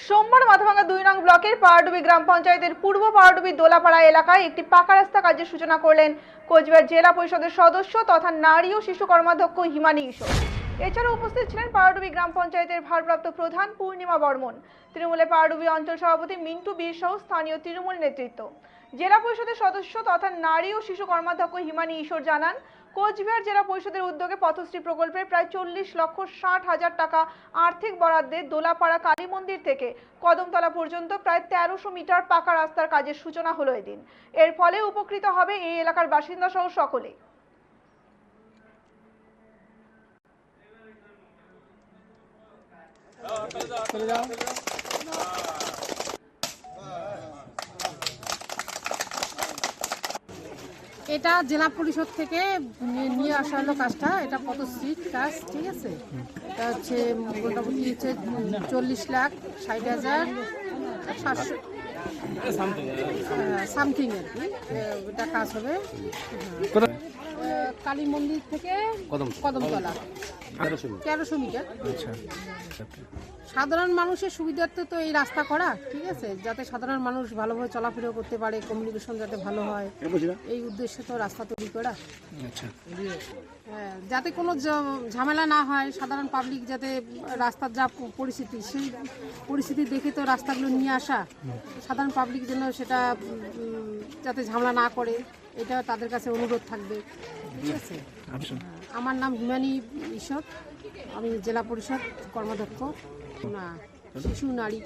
সোমবার মাথাভাঙ্গা 2 নং ব্লকের পাহাড়ডুবি গ্রাম পঞ্চায়েতের পূর্ব পাহাড়ডুবি দোলাপাড়া এলাকায় একটি পাকা রাস্তা কাজের সূচনা করলেন কোচবিহার জেলা পরিষদের সদস্য তথা নারী ও শিশু কর্মাধ্যক্ষ হিমানী ঈশ্বর। এছাড়াও উপস্থিত ছিলেন পাহাড়ডুবি গ্রাম পঞ্চায়েতের ভারপ্রাপ্ত প্রধান পূর্ণিমা বর্মন, তৃণমূলের পাহাড়ডুবি অঞ্চল সভাপতি মিন্টু বীর সহ স্থানীয় তৃণমূল নেতৃত্ব। জেলা পরিষদের সদস্য তথা নারী ও শিশু কর্মাধ্যক্ষ হিমানী ঈশ্বর জানান, কোচবিহার জেলা পরিষদের উদ্যোগে পথশ্রী প্রকল্পের প্রায় 40,60,000 টাকা আর্থিক বরাদ্দে দোলাপাড়া কালী মন্দির থেকে কদমতলা পর্যন্ত প্রায় 1300 মিটার পাকা রাস্তার কাজের সূচনা হলো এদিন। এর ফলে উপকৃত হবে এই এলাকার বাসিন্দা সহ সকলে। এটা জেলা পরিষদ থেকে নিয়ে আসা হলো কাজটা। এটা পথশ্রীর কাজ, ঠিক আছে। এটা হচ্ছে মোটামুটি হচ্ছে 40,60,700 সামথিং আর কি এটা কাজ হবে। কালী মন্দির থেকে কদমতলা 1300 মিটার। সাধারণ মানুষের সুবিধার্থে তো এই রাস্তা করা, ঠিক আছে, যাতে সাধারণ মানুষ ভালোভাবে চলাফেরা করতে পারে, কমিউনিকেশন যাতে ভালো হয়, এই উদ্দেশ্যে তো রাস্তা তৈরি করা। হ্যাঁ, যাতে কোনো ঝামেলা না হয়, সাধারণ পাবলিক যাতে রাস্তার যা পরিস্থিতি সেই পরিস্থিতি দেখে তো রাস্তাগুলো নিয়ে আসা, সাধারণ পাবলিক যেন সেটা যাতে ঝামেলা না করে, এটা তাদের কাছে অনুরোধ থাকবে, ঠিক আছে। আমার নাম হিমানী ঈশ্বর, আমি জেলা পরিষদ কর্মাধ্যক্ষ না শিশু নারী।